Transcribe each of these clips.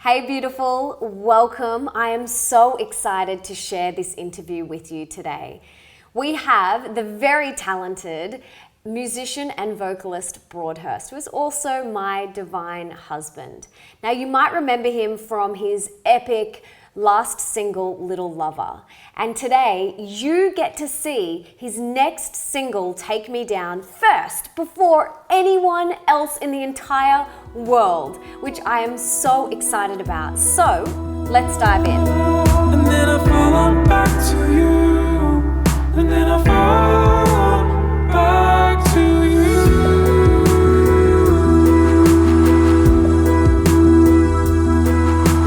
Hey beautiful, welcome. I am so excited to share this interview with you today. We have the very talented musician and vocalist Broadhurst, who is also my divine husband. Now you might remember him from his epic last single, Little Lover. And today you get to see his next single, Take Me Down, first before anyone else in the entire world, which I am so excited about. So let's dive in. And then I fall on back to you. And then I fall back to you.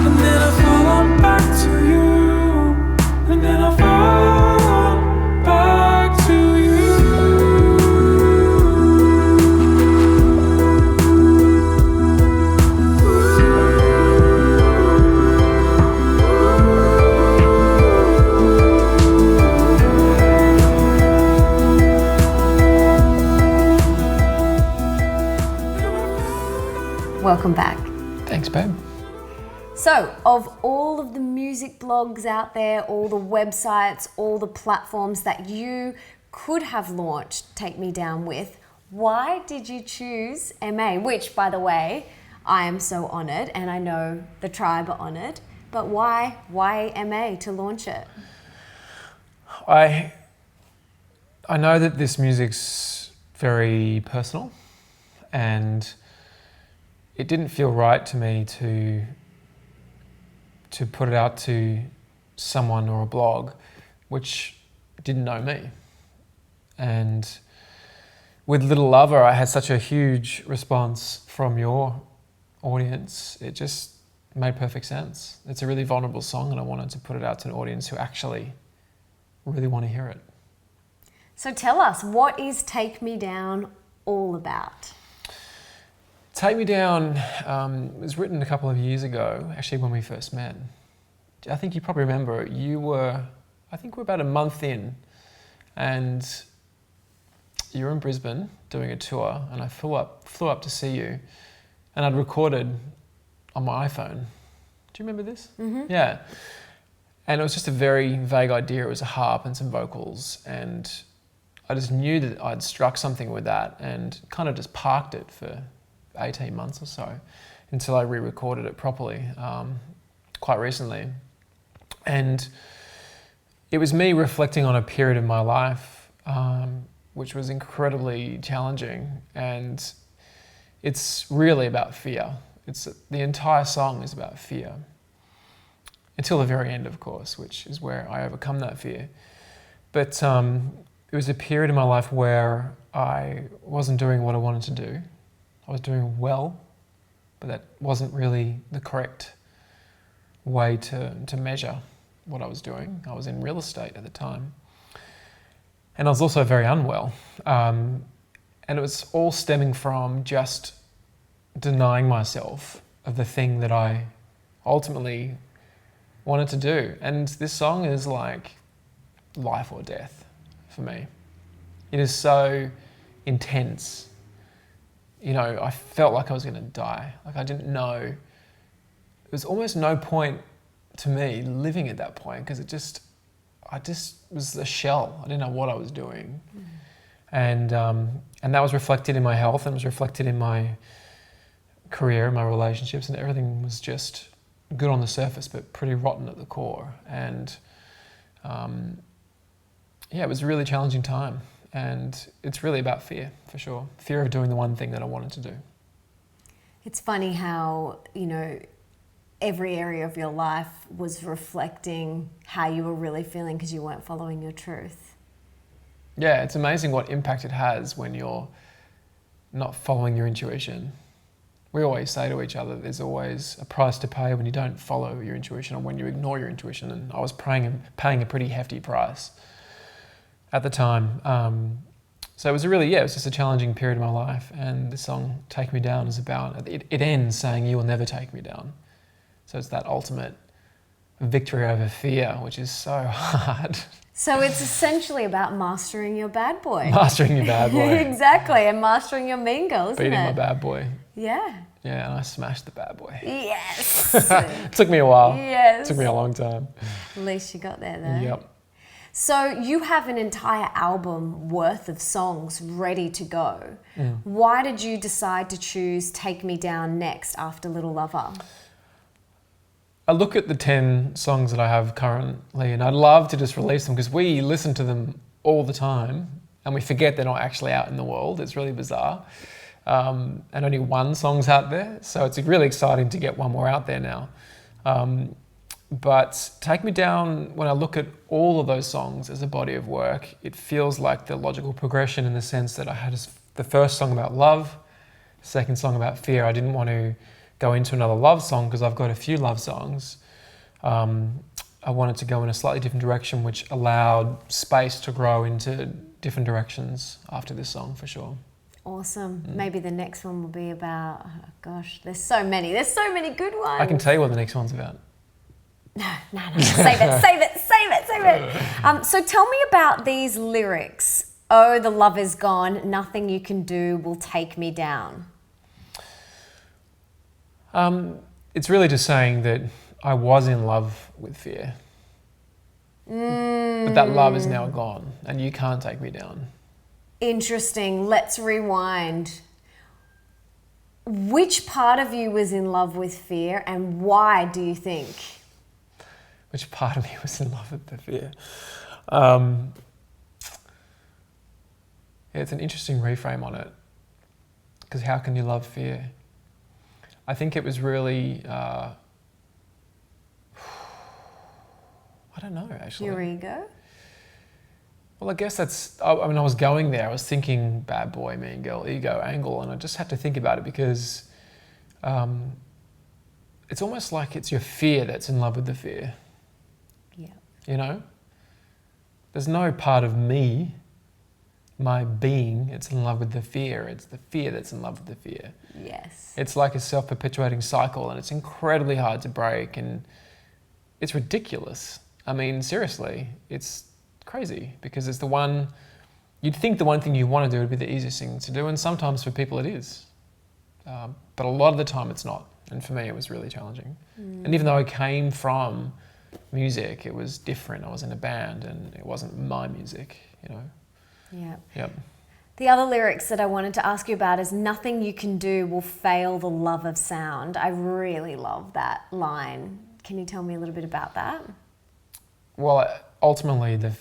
And then I fall on back to you. And then I fall back to you. Welcome back. Thanks, babe. So, of all of the music blogs out there, all the websites, all the platforms that you could have launched Take Me Down with, why did you choose MA? Which, by the way, I am so honoured, and I know the tribe are honoured, but why MA to launch it? I know that this music's very personal, and it didn't feel right to me to put it out to someone or a blog which didn't know me. And with Little Lover, I had such a huge response from your audience. It just made perfect sense. It's a really vulnerable song, and I wanted to put it out to an audience who actually really want to hear it. So tell us, what is Take Me Down all about? Take Me Down was written a couple of years ago, actually when we first met. I think you probably remember, I think we're about a month in, and you were in Brisbane doing a tour, and I flew up to see you, and I'd recorded on my iPhone. Do you remember this? Mm-hmm. Yeah. And it was just a very vague idea. It was a harp and some vocals, and I just knew that I'd struck something with that and kind of just parked it for 18 months or so until I re-recorded it properly quite recently. And it was me reflecting on a period of my life which was incredibly challenging, and it's really about fear. The entire song is about fear, until the very end, of course, which is where I overcome that fear. But it was a period in my life where I wasn't doing what I wanted to do. I was doing well, but that wasn't really the correct way to measure what I was doing. I was in real estate at the time. And I was also very unwell. And it was all stemming from just denying myself of the thing that I ultimately wanted to do. And this song is like life or death for me. It is so intense. You know, I felt like I was going to die. Like I didn't know. There was almost no point to me living at that point, because I just was a shell. I didn't know what I was doing. Mm. And that was reflected in my health, and was reflected in my career, my relationships, and everything was just good on the surface, but pretty rotten at the core. And it was a really challenging time. And it's really about fear, for sure. Fear of doing the one thing that I wanted to do. It's funny how, every area of your life was reflecting how you were really feeling because you weren't following your truth. Yeah, it's amazing what impact it has when you're not following your intuition. We always say to each other, there's always a price to pay when you don't follow your intuition, or when you ignore your intuition. And I was paying a pretty hefty price at the time. So it was it was just a challenging period of my life. And the song Take Me Down is about, it ends saying, you will never take me down. So it's that ultimate victory over fear, which is so hard. So it's essentially about mastering your bad boy. Mastering your bad boy. Exactly, and mastering your mean girl, isn't Beating it? my bad boy. Yeah. Yeah, and I smashed the bad boy. Yes. It took me a while. Yes. It took me a long time. At least you got there though. Yep. So you have an entire album worth of songs ready to go. Why did you decide to choose Take Me Down next after Little Lover? I look at the 10 songs that I have currently, and I'd love to just release them because we listen to them all the time and we forget they're not actually out in the world. It's really bizarre. And only one song's out there, so it's really exciting to get one more out there now. But Take Me Down, when I look at all of those songs as a body of work, it feels like the logical progression in the sense that I had the first song about love, second song about fear. I didn't want to go into another love song because I've got a few love songs. I wanted to go in a slightly different direction, which allowed space to grow into different directions after this song, for sure. Awesome. Maybe the next one will be about, oh gosh, there's so many good ones. I can tell you what the next one's about. No, save it. So tell me about these lyrics. Oh, the love is gone, nothing you can do will take me down. It's really just saying that I was in love with fear. But that love is now gone and you can't take me down. Interesting. Let's rewind. Which part of you was in love with fear and why do you think? Which part of me was in love with the fear? It's an interesting reframe on it. Because how can you love fear? I think it was really, I don't know actually. Your ego? Well, I guess I was going there, I was thinking bad boy, mean girl, ego, angle, and I just had to think about it because it's almost like it's your fear that's in love with the fear. Yeah. You know? There's no part of me, my being, it's in love with the fear. It's the fear that's in love with the fear. Yes. It's like a self-perpetuating cycle and it's incredibly hard to break and it's ridiculous. I mean, seriously, it's crazy because it's you'd think the one thing you want to do would be the easiest thing to do, and sometimes for people it is. But a lot of the time it's not. And for me, it was really challenging. And even though I came from music, it was different. I was in a band and it wasn't my music, you know. Yeah. Yep. The other lyrics that I wanted to ask you about is nothing you can do will fail the love of sound. I really love that line. Can you tell me a little bit about that? Well, ultimately, the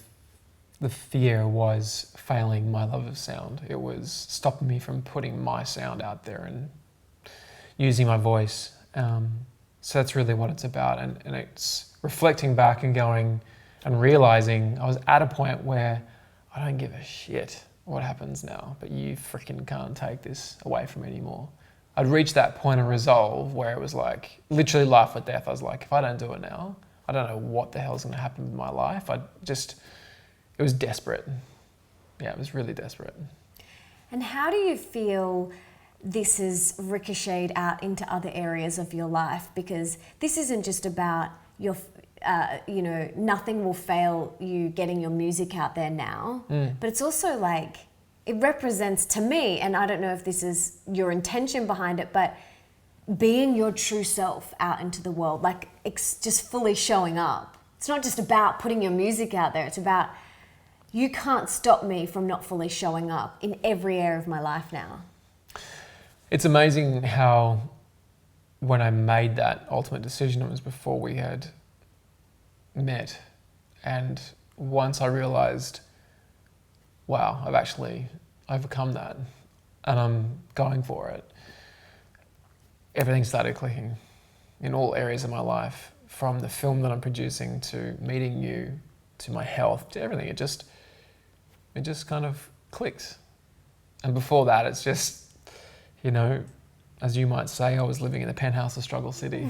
fear was failing my love of sound. It was stopping me from putting my sound out there and using my voice. So that's really what it's about. And it's reflecting back and going and realizing I was at a point where I don't give a shit what happens now, but you freaking can't take this away from me anymore. I'd reached that point of resolve where it was like literally life or death. I was like, if I don't do it now, I don't know what the hell's going to happen with my life. It was desperate. Yeah, it was really desperate. And how do you feel this has ricocheted out into other areas of your life? Because this isn't just about your, nothing will fail you getting your music out there now, but it's also like, it represents to me, and I don't know if this is your intention behind it, but being your true self out into the world, like just fully showing up. It's not just about putting your music out there, it's about you can't stop me from not fully showing up in every area of my life now. It's amazing how when I made that ultimate decision, it was before we had met. And once I realized, wow, I've actually overcome that and I'm going for it, everything started clicking in all areas of my life, from the film that I'm producing to meeting you, to my health, to everything. It just kind of clicked. And before that, it's just, as you might say, I was living in the penthouse of Struggle City.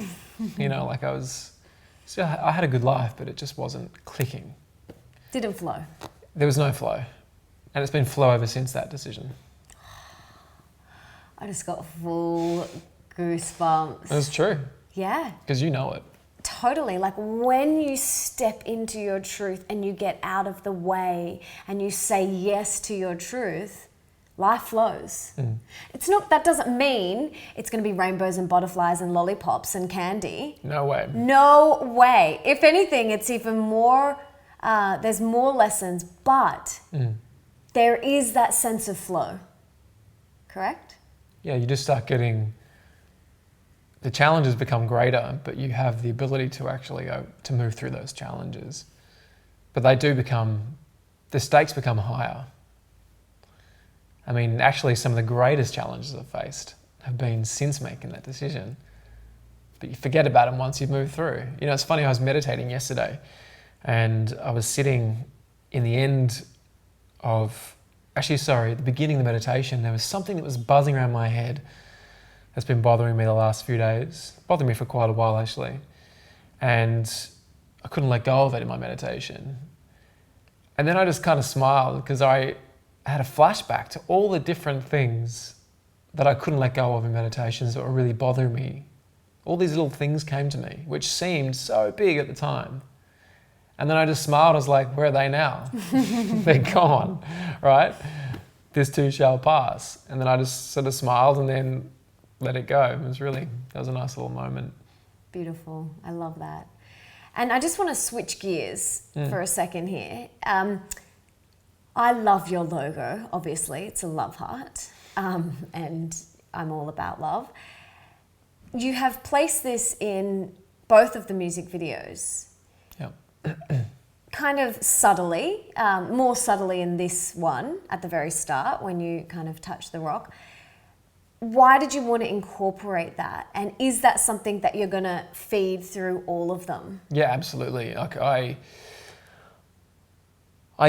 I had a good life, but it just wasn't clicking. Didn't flow. There was no flow. And it's been flow ever since that decision. I just got full goosebumps. It's true. Yeah. Because you know it. Totally. Like when you step into your truth and you get out of the way and you say yes to your truth, life flows. That doesn't mean it's going to be rainbows and butterflies and lollipops and candy. No way. No way. If anything, it's even more, there's more lessons, but there is that sense of flow. Correct? Yeah, you just start getting, the challenges become greater, but you have the ability to actually go to move through those challenges. But they do become, the stakes become higher. I mean, actually some of the greatest challenges I've faced have been since making that decision. But you forget about them once you've moved through. You know, it's funny, I was meditating yesterday and I was sitting in the end of, at the beginning of the meditation, there was something that was buzzing around my head that's been bothering me the last few days. Bothered me for quite a while actually. And I couldn't let go of it in my meditation. And then I just kind of smiled because I had a flashback to all the different things that I couldn't let go of in meditations that were really bothering me. All these little things came to me, which seemed so big at the time. And then I just smiled, I was like, where are they now? They're gone, right? This too shall pass. And then I just sort of smiled and then let it go. That was a nice little moment. Beautiful. I love that. And I just want to switch gears for a second here. I love your logo, obviously. It's a love heart. And I'm all about love. You have placed this in both of the music videos. Yeah. Kind of subtly, more subtly in this one at the very start when you kind of touch the rock. Why did you want to incorporate that? And is that something that you're going to feed through all of them? Yeah, absolutely. Like I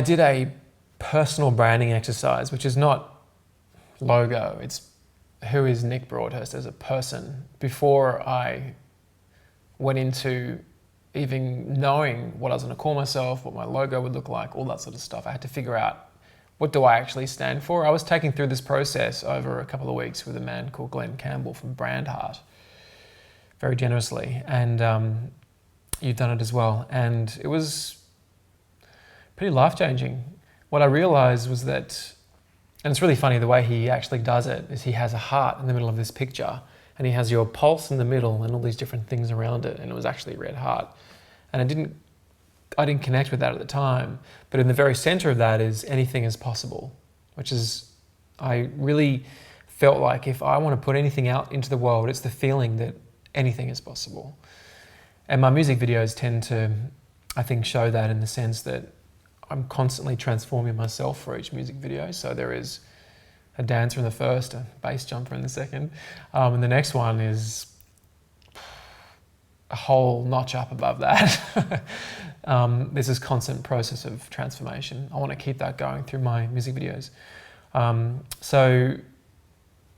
did a personal branding exercise, which is not logo, it's who is Nick Broadhurst as a person, before I went into even knowing what I was going to call myself, what my logo would look like, all that sort of stuff. I had to figure out, what do I actually stand for? I was taking through this process over a couple of weeks with a man called Glenn Campbell from Broadhurst, very generously, and you've done it as well. And it was pretty life-changing. What I realized was that, and it's really funny the way he actually does it, is he has a heart in the middle of this picture and he has your pulse in the middle and all these different things around it, and it was actually a red heart. And I didn't connect with that at the time, but in the very center of that is anything is possible, which is, I really felt like if I want to put anything out into the world, it's the feeling that anything is possible. And my music videos tend to, I think, show that in the sense that I'm constantly transforming myself for each music video. So there is a dancer in the first, a bass jumper in the second, and the next one is a whole notch up above that. There's this constant process of transformation. I want to keep that going through my music videos. So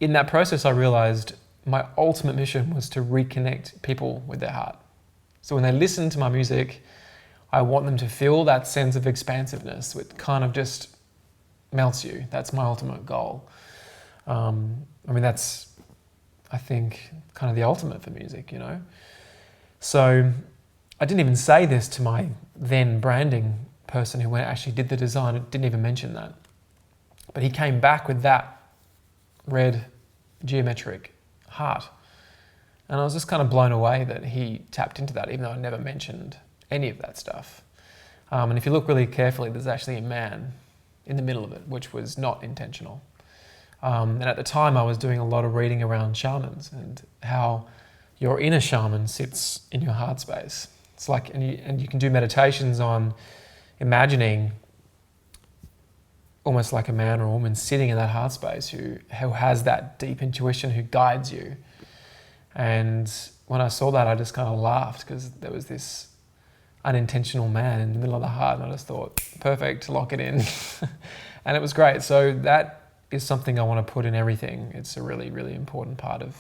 in that process, I realized my ultimate mission was to reconnect people with their heart. So when they listen to my music, I want them to feel that sense of expansiveness, which kind of just melts you. That's my ultimate goal. That's, I think, kind of the ultimate for music, you know? So I didn't even say this to my then branding person who actually did the design. It didn't even mention that. But he came back with that red geometric heart. And I was just kind of blown away that he tapped into that, even though I never mentioned any of that stuff. And if you look really carefully, there's actually a man in the middle of it, which was not intentional. And at the time I was doing a lot of reading around shamans and how your inner shaman sits in your heart space. It's like, and you can do meditations on imagining almost like a man or a woman sitting in that heart space who has that deep intuition, who guides you. And when I saw that, I just kind of laughed because there was this unintentional man in the middle of the heart, and I just thought, perfect, lock it in. And it was great. So that is something I want to put in everything. It's a really, really important part of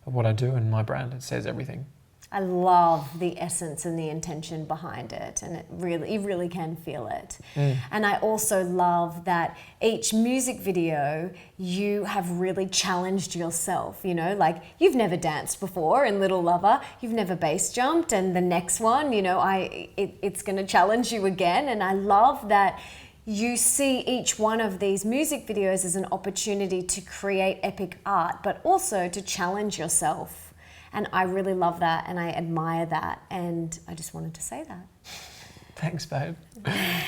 what I do and my brand. It says everything. I love the essence and the intention behind it, and you really can feel it. And I also love that each music video you have really challenged yourself, you know, like you've never danced before in Little Lover, you've never bass jumped, and the next one, you know, it's going to challenge you again. And I love that you see each one of these music videos as an opportunity to create epic art, but also to challenge yourself. And I really love that, and I admire that, and I just wanted to say that. Thanks, babe.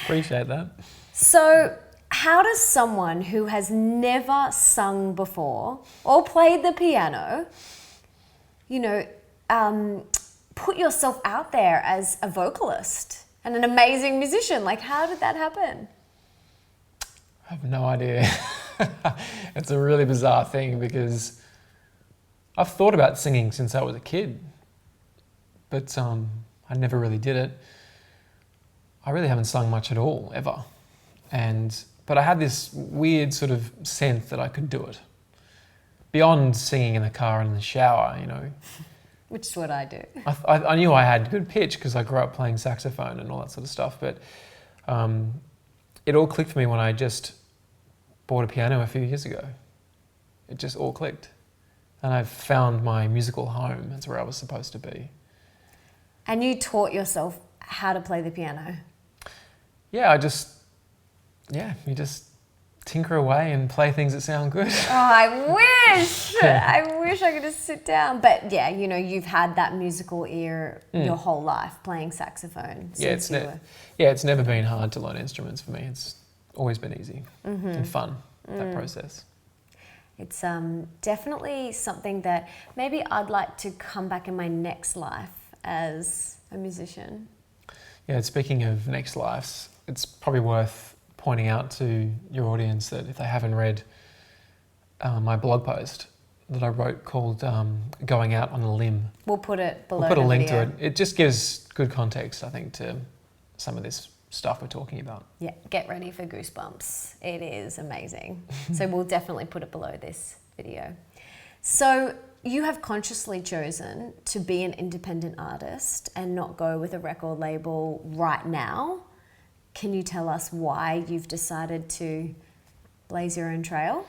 Appreciate that. So, how does someone who has never sung before or played the piano, you know, put yourself out there as a vocalist and an amazing musician? Like, how did that happen? I have no idea. It's a really bizarre thing because I've thought about singing since I was a kid, but I never really did it. I really haven't sung much at all, ever. But I had this weird sort of sense that I could do it. Beyond singing in the car and in the shower, you know. Which is what I do. I knew I had good pitch because I grew up playing saxophone and all that sort of stuff, but it all clicked for me when I just bought a piano a few years ago. It just all clicked. And I've found my musical home. That's where I was supposed to be. And you taught yourself how to play the piano? Yeah, you just tinker away and play things that sound good. Oh, I wish! I wish I could just sit down. But yeah, you know, you've had that musical ear your whole life, playing saxophone. It's never been hard to learn instruments for me. It's always been easy and fun, that process. It's definitely something that maybe I'd like to come back in my next life as a musician. Yeah, speaking of next lives, it's probably worth pointing out to your audience that if they haven't read my blog post that I wrote called Going Out on a Limb. We'll put it below. We'll put a link video. to it. It just gives good context, I think, to some of this stuff we're talking about. Yeah, get ready for goosebumps. It is amazing. So we'll definitely put it below this video. So you have consciously chosen to be an independent artist and not go with a record label right now. Can you tell us why you've decided to blaze your own trail?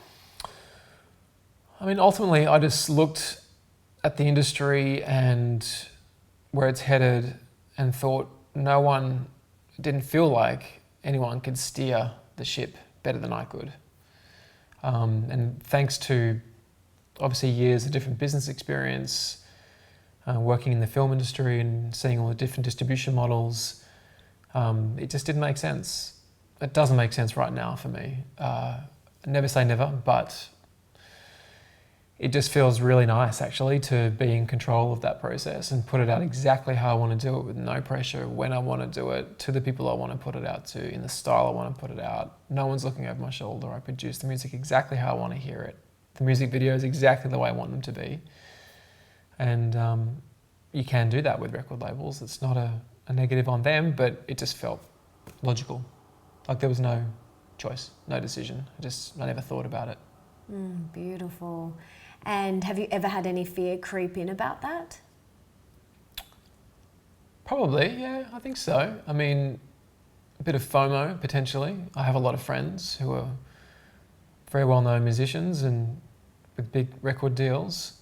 I mean, ultimately, I just looked at the industry and where it's headed and thought it didn't feel like anyone could steer the ship better than I could. And thanks to obviously years of different business experience, working in the film industry and seeing all the different distribution models, it just didn't make sense. It doesn't make sense right now for me. Never say never, but it just feels really nice actually to be in control of that process and put it out exactly how I want to do it with no pressure, when I want to do it, to the people I want to put it out to, in the style I want to put it out. No one's looking over my shoulder. I produce the music exactly how I want to hear it. The music videos exactly the way I want them to be. And you can do that with record labels. It's not a negative on them, but it just felt logical. Like there was no choice, no decision. I never thought about it. Beautiful. And have you ever had any fear creep in about that? Probably, yeah, I think so. I mean, a bit of FOMO, potentially. I have a lot of friends who are very well-known musicians and with big record deals.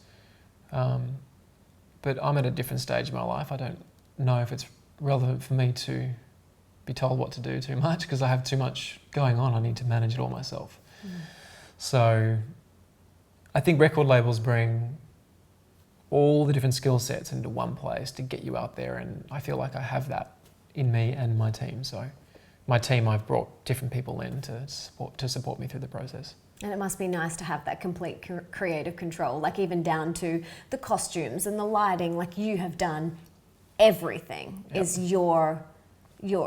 But I'm at a different stage in my life. I don't know if it's relevant for me to be told what to do too much because I have too much going on. I need to manage it all myself. So I think record labels bring all the different skill sets into one place to get you out there, and I feel like I have that in me and my team. So my team, I've brought different people in to support me through the process. And it must be nice to have that complete creative control, like even down to the costumes and the lighting, like you have done everything. Yep. Is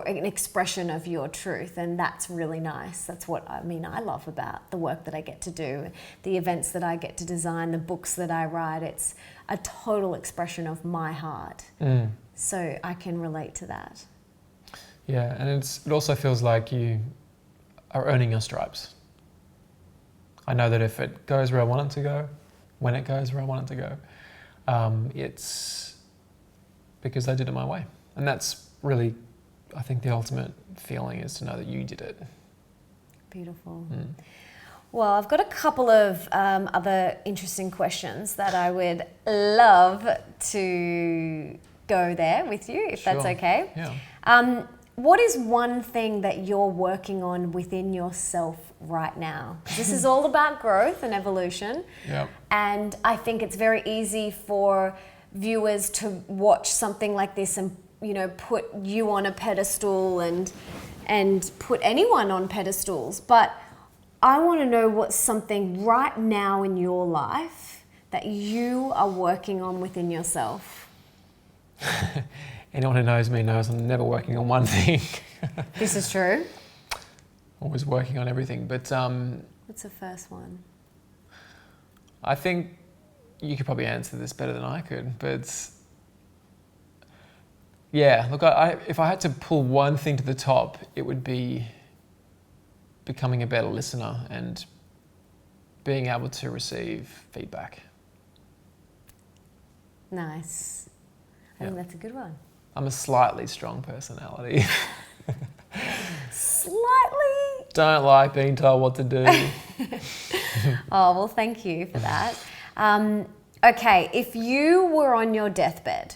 an expression of your truth, and that's really nice. That's what I love about the work that I get to do, the events that I get to design, the books that I write. It's a total expression of my heart. So I can relate to that. Yeah, and it also feels like you are earning your stripes. I know that if it goes where I want it to go, when it goes where I want it to go, because they did it my way. And that's really, I think, the ultimate feeling, is to know that you did it. Beautiful. Well, I've got a couple of other interesting questions that I would love to go there with you, if that's Sure. okay. Yeah. What is one thing that you're working on within yourself right now? This is all about growth and evolution. Yeah. And I think it's very easy for viewers to watch something like this and, you know, put you on a pedestal and put anyone on pedestals. But I want to know what's something right now in your life that you are working on within yourself. Anyone who knows me knows I'm never working on one thing. This is true. Always working on everything. But What's the first one? I think you could probably answer this better than I could. But yeah, look, if I had to pull one thing to the top, it would be becoming a better listener and being able to receive feedback. Nice. I think that's a good one. I'm a slightly strong personality. Slightly. Don't like being told what to do. Oh, well, thank you for that. Okay, if you were on your deathbed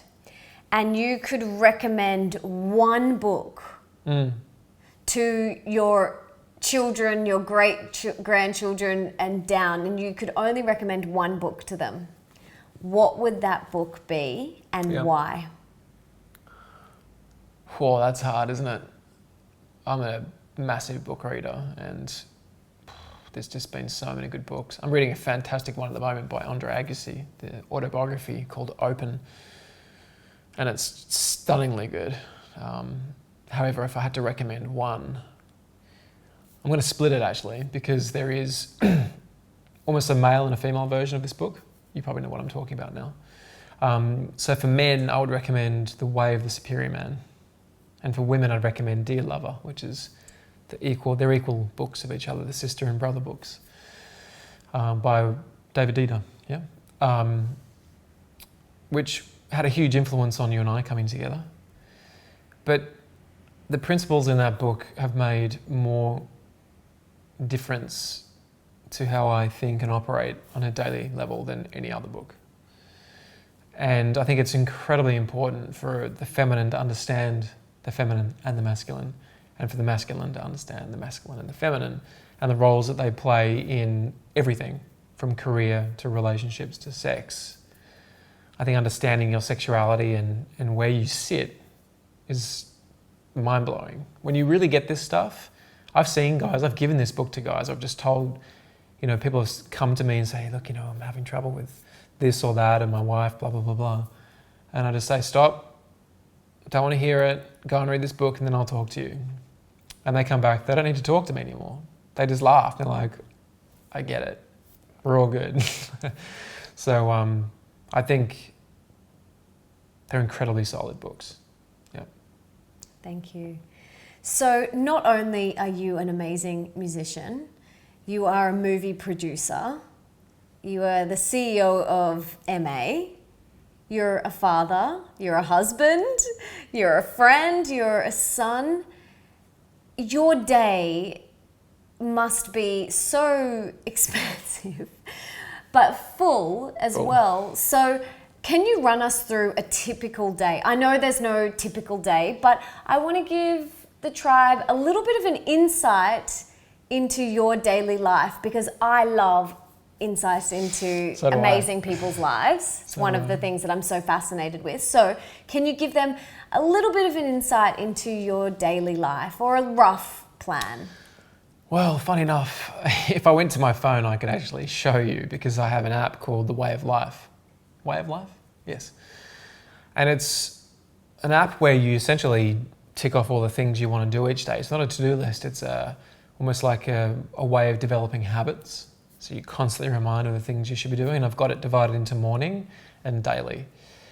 and you could recommend one book to your children, your grandchildren and down, and you could only recommend one book to them, what would that book be and why? Whoa, that's hard, isn't it? I'm a massive book reader, and there's just been so many good books. I'm reading a fantastic one at the moment by Andre Agassi, the autobiography called Open, and it's stunningly good. However, if I had to recommend one, I'm going to split it actually, because there is almost a male and a female version of this book. You probably know what I'm talking about now. So for men, I would recommend The Way of the Superior Man. And for women, I'd recommend Dear Lover, which is they're equal books of each other, the sister and brother books, by David Dida, which had a huge influence on you and I coming together. But the principles in that book have made more difference to how I think and operate on a daily level than any other book. And I think it's incredibly important for the feminine to understand the feminine and the masculine, and for the masculine to understand the masculine and the feminine, and the roles that they play in everything, from career to relationships to sex. I think understanding your sexuality and where you sit is mind-blowing. When you really get this stuff, I've seen guys, I've given this book to guys, I've just told, people have come to me and say, look, I'm having trouble with this or that and my wife, blah, blah, blah, blah. And I just say, stop, don't want to hear it, go and read this book and then I'll talk to you. And they come back, they don't need to talk to me anymore. They just laugh, they're like, I get it, we're all good. So I think they're incredibly solid books. Yeah. Thank you. So not only are you an amazing musician, you are a movie producer, you are the CEO of MA, you're a father, you're a husband, you're a friend, you're a son. Your day must be so expansive, but full as well. So can you run us through a typical day? I know there's no typical day, but I want to give the tribe a little bit of an insight into your daily life, because I love insights into amazing people's lives. It's one of the things that I'm so fascinated with. So can you give them a little bit of an insight into your daily life, or a rough plan? Well, funny enough, if I went to my phone, I could actually show you, because I have an app called The Way of Life. Way of Life? Yes. And it's an app where you essentially tick off all the things you want to do each day. It's not a to-do list, it's almost like a way of developing habits. So you're constantly reminded of the things you should be doing. And I've got it divided into morning and daily.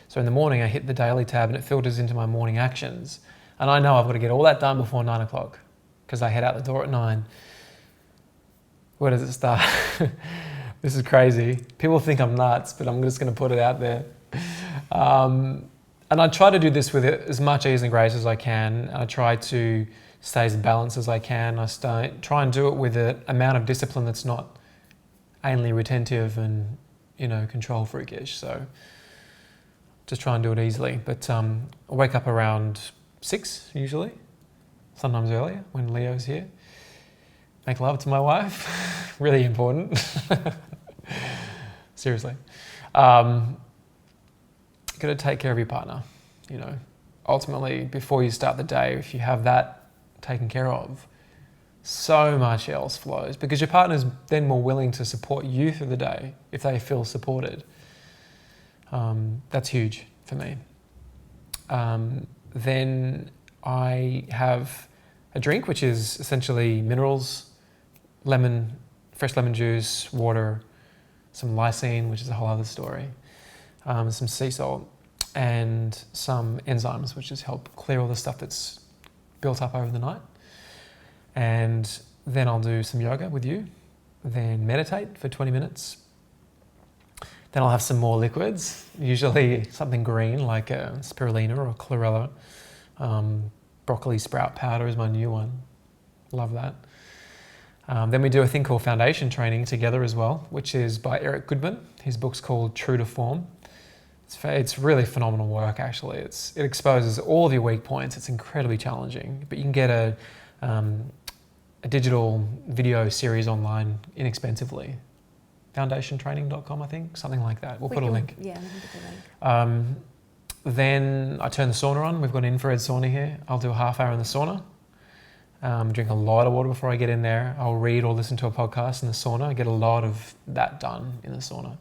So in the morning, I hit the daily tab and it filters into my morning actions. And I know I've got to get all that done before 9 o'clock, because I head out the door at 9. Where does it start? This is crazy. People think I'm nuts, but I'm just going to put it out there. And I try to do this with as much ease and grace as I can. I try to stay as balanced as I can. Try and do it with an amount of discipline that's not anally retentive and, control freakish. So just try and do it easily. But I wake up around 6 usually, sometimes earlier when Leo's here. Make love to my wife, really important. Seriously. Got to take care of your partner, Ultimately, before you start the day, if you have that taken care of, so much else flows because your partner's then more willing to support you through the day if they feel supported. That's huge for me. Then I have a drink, which is essentially minerals, fresh lemon juice, water, some lysine, which is a whole other story, some sea salt, and some enzymes, which just help clear all the stuff that's built up over the night. And then I'll do some yoga with you, then meditate for 20 minutes. Then I'll have some more liquids, usually something green like a spirulina or a chlorella. Broccoli sprout powder is my new one. Love that. Then we do a thing called foundation training together as well, which is by Eric Goodman. His book's called True to Form. It's really phenomenal work, actually. It exposes all of your weak points. It's incredibly challenging, but you can get a digital video series online inexpensively. Foundationtraining.com, I think, something like that. We'll put a link. Yeah, we can put the link. Then I turn the sauna on. We've got an infrared sauna here. I'll do a half hour in the sauna. Drink a lot of water before I get in there. I'll read or listen to a podcast in the sauna. I get a lot of that done in the sauna.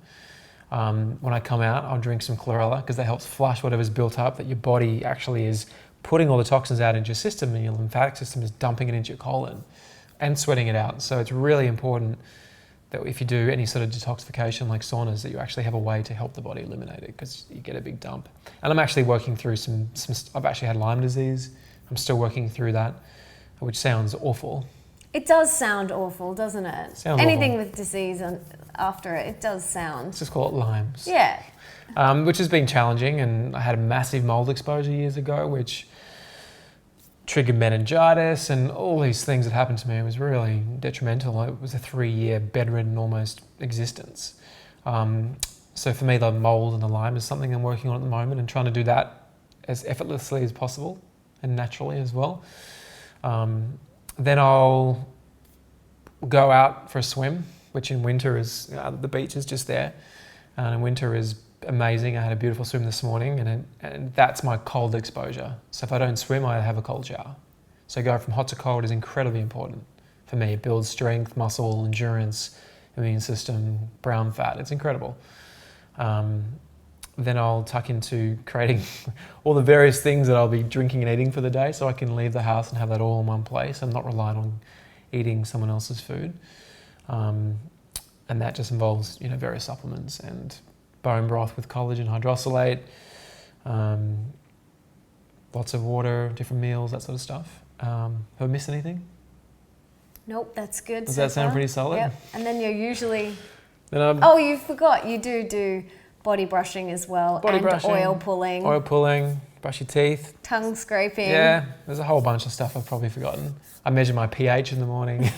When I come out, I'll drink some chlorella because that helps flush whatever's built up, that your body actually is putting all the toxins out into your system, and your lymphatic system is dumping it into your colon and sweating it out. So it's really important that if you do any sort of detoxification like saunas, that you actually have a way to help the body eliminate it because you get a big dump. And I'm actually working through I've actually had Lyme disease. I'm still working through that, which sounds awful. It does sound awful, doesn't it? Sounds Anything awful. with disease after it does sound. Let's just call it Lyme's. Yeah. Which has been challenging, and I had a massive mold exposure years ago, which triggered meningitis and all these things that happened to me. It was really detrimental. It was a 3-year bedridden almost existence. So for me, the mold and the Lyme is something I'm working on at the moment and trying to do that as effortlessly as possible and naturally as well. Then I'll go out for a swim, which in winter is, the beach is just there. And in winter is amazing. I had a beautiful swim this morning, and that's my cold exposure. So if I don't swim, I have a cold shower. So go from hot to cold is incredibly important for me. It builds strength, muscle, endurance, immune system, brown fat. It's incredible. Then I'll tuck into creating all the various things that I'll be drinking and eating for the day, so I can leave the house and have that all in one place. I'm not reliant on eating someone else's food. And that just involves, various supplements and bone broth with collagen hydrolysate, lots of water, different meals, that sort of stuff. Have I missed anything? Nope, that's good. Does that sound pretty solid? Yep. And then you're usually... Then Oh, you forgot. You do body brushing as well. Body brushing, oil pulling. Oil pulling, brush your teeth. Tongue scraping. Yeah, there's a whole bunch of stuff I've probably forgotten. I measure my pH in the morning.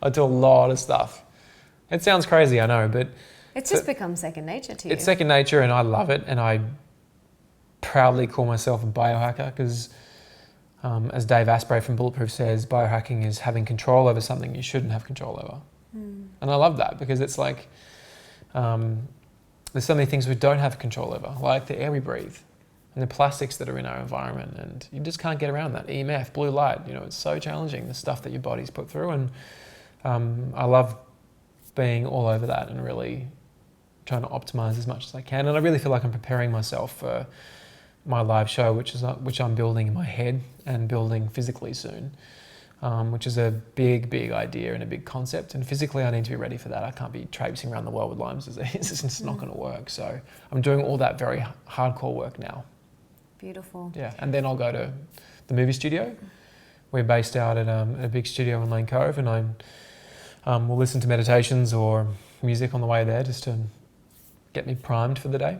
I do a lot of stuff. It sounds crazy, I know, but... It's just become second nature to you. It's second nature, and I love it, and I proudly call myself a biohacker because, as Dave Asprey from Bulletproof says, biohacking is having control over something you shouldn't have control over. And I love that because it's like there's so many things we don't have control over, like the air we breathe and the plastics that are in our environment, and you just can't get around that. EMF, blue light, it's so challenging, the stuff that your body's put through, and I love being all over that and really trying to optimize as much as I can. And I really feel like I'm preparing myself for my live show, which I'm building in my head and building physically soon, which is a big idea and a big concept. And physically, I need to be ready for that. I can't be traipsing around the world with Lyme disease. It's just not going to work. So I'm doing all that very hardcore work now. Beautiful. Yeah, and then I'll go to the movie studio. We're based out at a big studio in Lane Cove, and we'll listen to meditations or music on the way there just to get me primed for the day.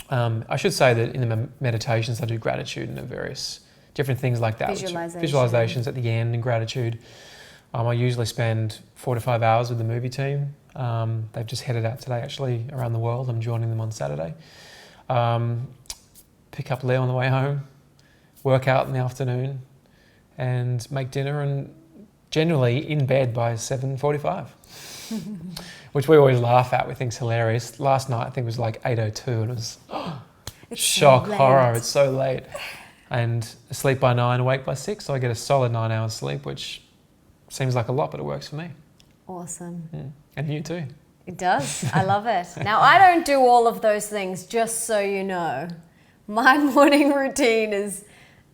I should say that in the meditations I do gratitude and various different things like that. Visualizations at the end and gratitude. I usually spend 4 to 5 hours with the movie team. They've just headed out today actually around the world. I'm joining them on Saturday. Pick up Leo on the way home, work out in the afternoon and make dinner, and generally in bed by 7:45. Which we always laugh at. We think it's hilarious. Last night I think it was like 8:02 and it was shock, horror, it's so late. And asleep by 9, awake by 6, so I get a solid 9 hours sleep, which seems like a lot, but it works for me. Awesome. And you too. It does. I love it. Now, I don't do all of those things, just so you know. My morning routine is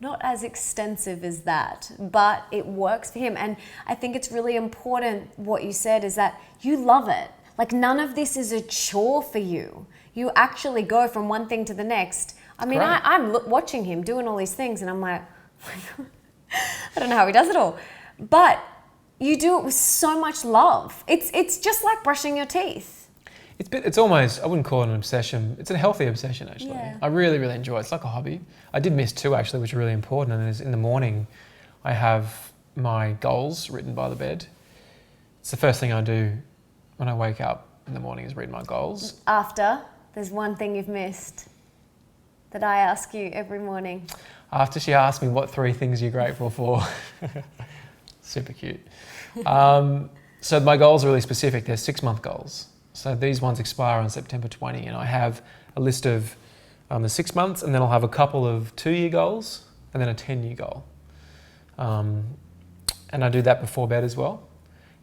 not as extensive as that, but it works for him. And I think it's really important what you said is that you love it. Like, none of this is a chore for you. You actually go from one thing to the next. I mean, I'm watching him doing all these things and I'm like, I don't know how he does it all. But you do it with so much love. It's just like brushing your teeth. It's almost, I wouldn't call it an obsession. It's a healthy obsession, actually. Yeah. I really, really enjoy it. It's like a hobby. I did miss 2, actually, which are really important. And is in the morning, I have my goals written by the bed. It's the first thing I do when I wake up in the morning is read my goals. After, there's one thing you've missed that I ask you every morning. After she asked me what 3 things you're grateful for. Super cute. So my goals are really specific. They're 6-month goals. So these ones expire on September 20, and I have a list of the 6 months, and then I'll have a couple of 2-year goals, and then a 10-year goal. And I do that before bed as well.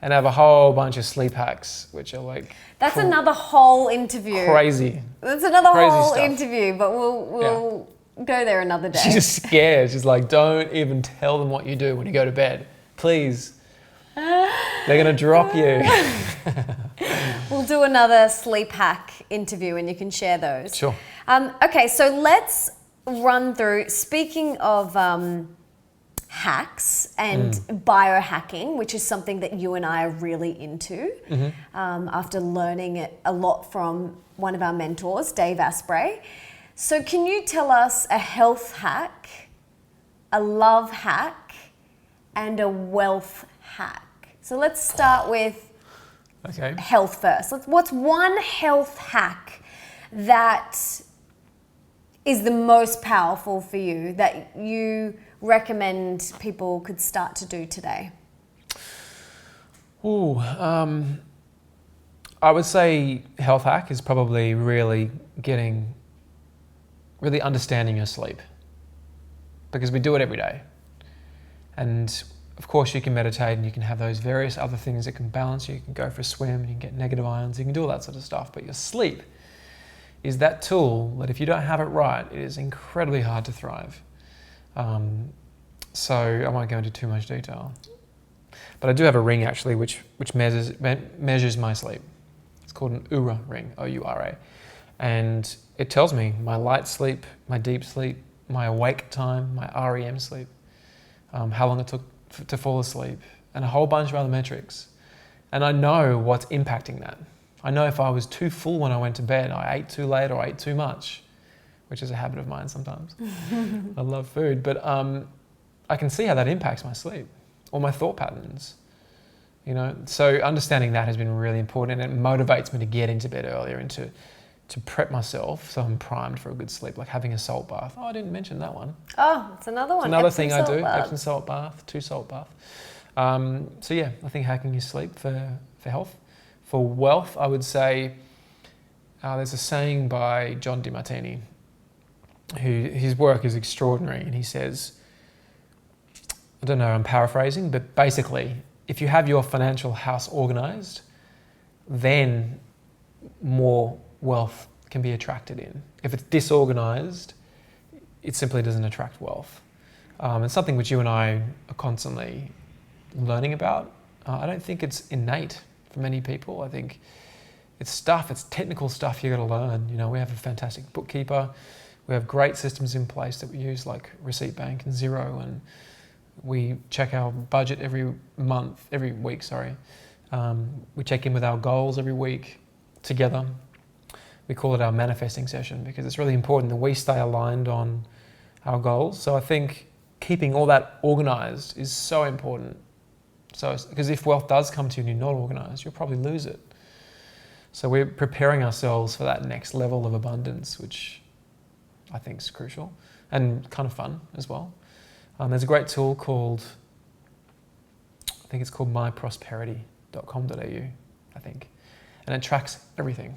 And I have a whole bunch of sleep hacks, which are like... That's another whole interview. Crazy. That's another Crazy whole stuff. interview, but we'll go there another day. She's scared. She's like, don't even tell them what you do when you go to bed. Please. They're going to drop you. We'll do another sleep hack interview and you can share those. Sure. Okay, so let's run through, speaking of hacks and biohacking, which is something that you and I are really into, after learning it a lot from one of our mentors, Dave Asprey. So can you tell us a health hack, a love hack, and a wealth hack? So let's start with health first. What's one health hack that is the most powerful for you that you recommend people could start to do today? I would say health hack is probably really understanding your sleep, because we do it every day. And of course you can meditate and you can have those various other things that can balance you. You can go for a swim and you can get negative ions, you can do all that sort of stuff. But your sleep is that tool that if you don't have it right, it is incredibly hard to thrive. So I won't go into too much detail. But I do have a ring actually which measures my sleep. It's called an Oura ring, O-U-R-A. And it tells me my light sleep, my deep sleep, my awake time, my REM sleep, how long it took to fall asleep, and a whole bunch of other metrics. And I know what's impacting that. I know if I was too full when I went to bed, I ate too late or I ate too much, which is a habit of mine sometimes. I love food, but I can see how that impacts my sleep or my thought patterns. You know, so understanding that has been really important, and it motivates me to get into bed earlier and to prep myself so I'm primed for a good sleep, like having a salt bath. Oh, I didn't mention that one. Oh, it's another one. It's another Epsom thing I do, bath. Epsom salt bath, 2 salt bath. So yeah, I think hacking your sleep for health. For wealth, I would say there's a saying by John DiMartini, his work is extraordinary, and he says, I don't know, I'm paraphrasing, but basically, if you have your financial house organized, then more wealth can be attracted in. If it's disorganized, it simply doesn't attract wealth. It's something which you and I are constantly learning about. I don't think it's innate for many people. I think it's technical stuff you got to learn. You know, we have a fantastic bookkeeper. We have great systems in place that we use, like Receipt Bank and Xero, and we check our budget every week. We check in with our goals every week together. we call it our manifesting session, because it's really important that we stay aligned on our goals. So I think keeping all that organized is so important. So, because if wealth does come to you and you're not organized, you'll probably lose it. So we're preparing ourselves for that next level of abundance, which I think is crucial and kind of fun as well. There's a great tool called, I think it's called myprosperity.com.au, I think. And it tracks everything.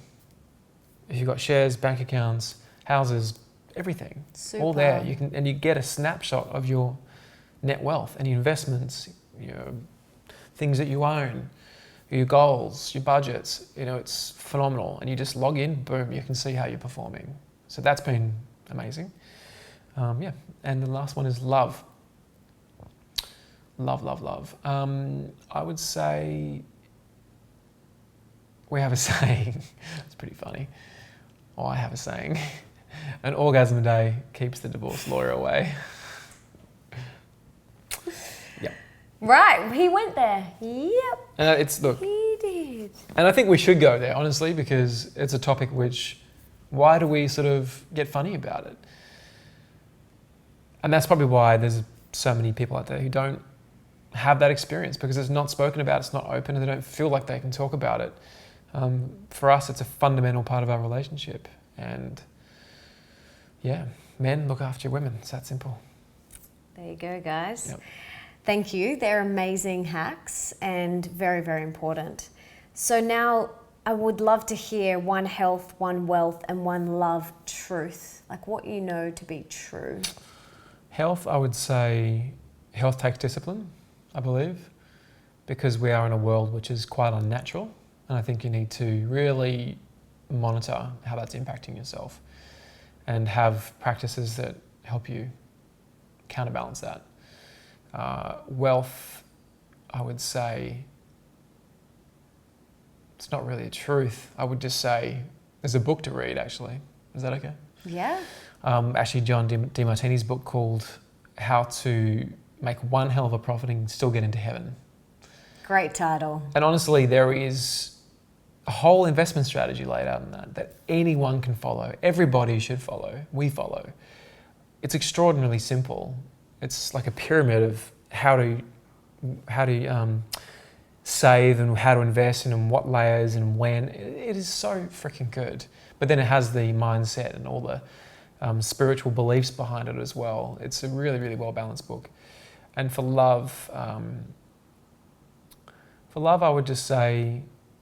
If you've got shares, bank accounts, houses, everything, Super. all there. You get a snapshot of your net wealth, any investments, things that you own, your goals, your budgets. It's phenomenal. And you just log in, boom, you can see how you're performing. So that's been amazing. And the last one is love. Love. I would say we have a saying. It's pretty funny. I have a saying. An orgasm a day keeps the divorce lawyer away. Yep. Right, he went there. Yep. Look. He did. And I think we should go there, honestly, because it's a topic why do we sort of get funny about it? And that's probably why there's so many people out there who don't have that experience, because it's not spoken about, it's not open, and they don't feel like they can talk about it. For us, it's a fundamental part of our relationship. And yeah, men, look after your women. It's that simple. There you go, guys. Yep. Thank you. They're amazing hacks and very, very important. So now I would love to hear one health, one wealth, and one love truth. Like what you know to be true. Health, I would say, health takes discipline, I believe, because we are in a world which is quite unnatural. And I think you need to really monitor how that's impacting yourself and have practices that help you counterbalance that. Wealth, I would say, it's not really a truth. I would just say there's a book to read, actually. Is that okay? Yeah. Actually, John DeMartini's book called How to Make One Hell of a Profit and Still Get into Heaven. Great title. And honestly, there is a whole investment strategy laid out in that anyone can follow. Everybody should follow. We follow. It's extraordinarily simple. It's like a pyramid of how to save and how to invest and in what layers and when. It is so freaking good. But then it has the mindset and all the spiritual beliefs behind it as well. It's a really, really well-balanced book. And for love, I would just say,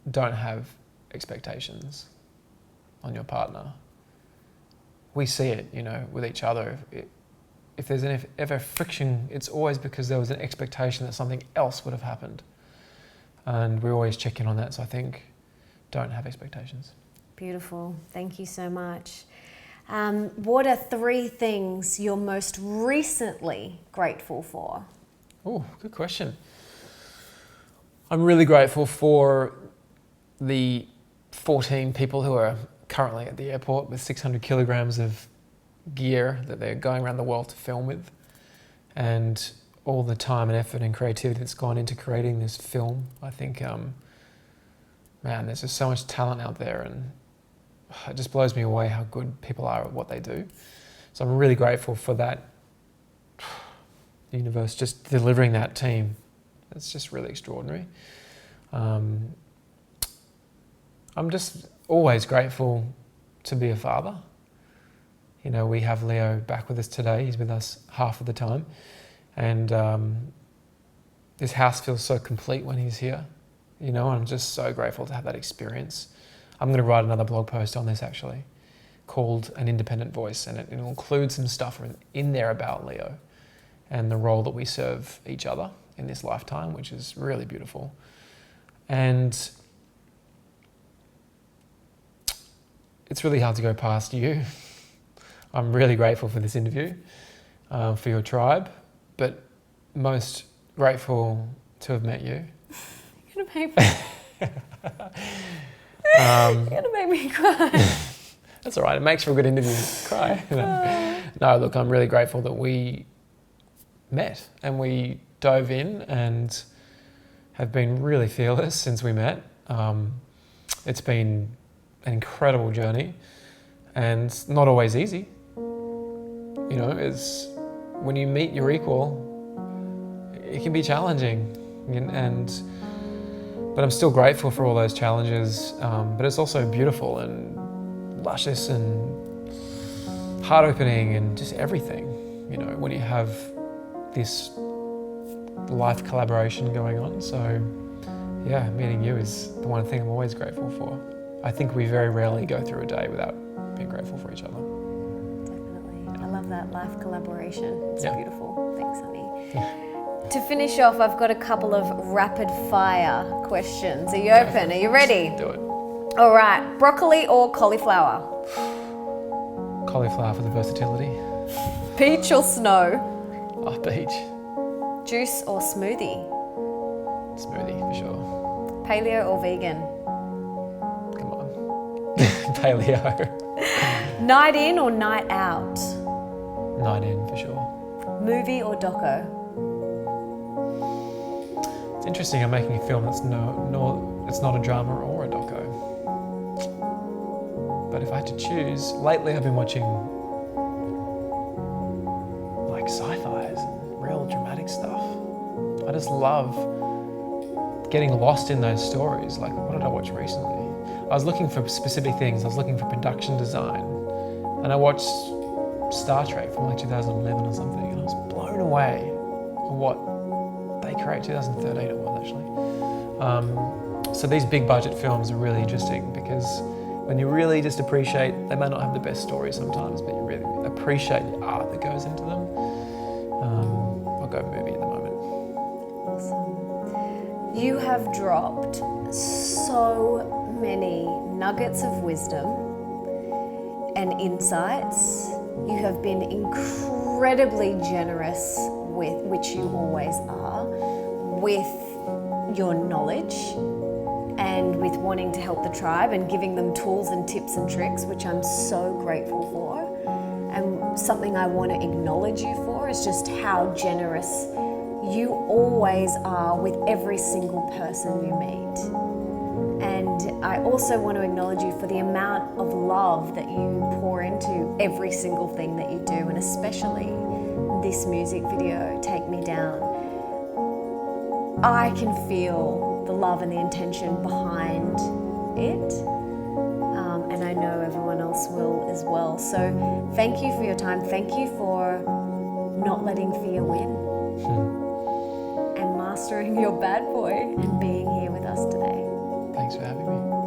don't have expectations on your partner. We see it, with each other. If there's ever friction, it's always because there was an expectation that something else would have happened. And we always check in on that. So I think don't have expectations. Beautiful. Thank you so much. What are 3 things you're most recently grateful for? Oh, good question. I'm really grateful for the 14 people who are currently at the airport with 600 kilograms of gear that they're going around the world to film with, and all the time and effort and creativity that's gone into creating this film. I think, there's just so much talent out there, and it just blows me away how good people are at what they do. So I'm really grateful for that universe just delivering that team. It's just really extraordinary. I'm just always grateful to be a father. We have Leo back with us today. He's with us half of the time. And this house feels so complete when he's here. I'm just so grateful to have that experience. I'm going to write another blog post on this, actually, called An Independent Voice. And it'll include some stuff in there about Leo and the role that we serve each other in this lifetime, which is really beautiful. And it's really hard to go past you. I'm really grateful for this interview, for your tribe, but most grateful to have met you. You're gonna make me cry. That's all right. It makes for a good interview. Cry. No, look, I'm really grateful that we met and we dove in and have been really fearless since we met. It's been an incredible journey, and not always easy. You know, it's when you meet your equal, it can be challenging, but I'm still grateful for all those challenges. But it's also beautiful and luscious and heart-opening and just everything. You know, when you have this life collaboration going on. So yeah, meeting you is the one thing I'm always grateful for. I think we very rarely go through a day without being grateful for each other. Definitely. I love that life collaboration. It's Yeah. beautiful. Thanks, honey. To finish off, I've got a couple of rapid fire questions. Are you open? Are you ready? Do it. All right. Broccoli or cauliflower? Cauliflower for the versatility. Beach or snow? Oh, beach. Juice or smoothie? Smoothie for sure. Paleo or vegan? Come on. Paleo. Night in or night out? Night in for sure. Movie or doco? It's interesting. I'm making a film that's it's not a drama or a doco. But if I had to choose, lately I've been watching like sci-fis and real dramatic stuff. I just love getting lost in those stories. Like, what did I watch recently? I was looking for specific things. I was looking for production design, and I watched Star Trek from like 2011 or something, and I was blown away at what they create. 2013 it was actually. So these big budget films are really interesting because when you really just appreciate, they may not have the best stories sometimes, but you really appreciate the art that goes into them. I'll go movie at the moment. Awesome. You have dropped so many nuggets of wisdom and insights. You have been incredibly generous with, which you always are, with your knowledge and with wanting to help the tribe and giving them tools and tips and tricks, which I'm so grateful for. And something I want to acknowledge you for is just how generous you always are with every single person you meet. And I also want to acknowledge you for the amount of love that you pour into every single thing that you do, and especially this music video, Take Me Down. I can feel the love and the intention behind it, and I know everyone else will as well. So thank you for your time. Thank you for not letting fear win and mastering your bad boy and being here with us today. Thanks for having me.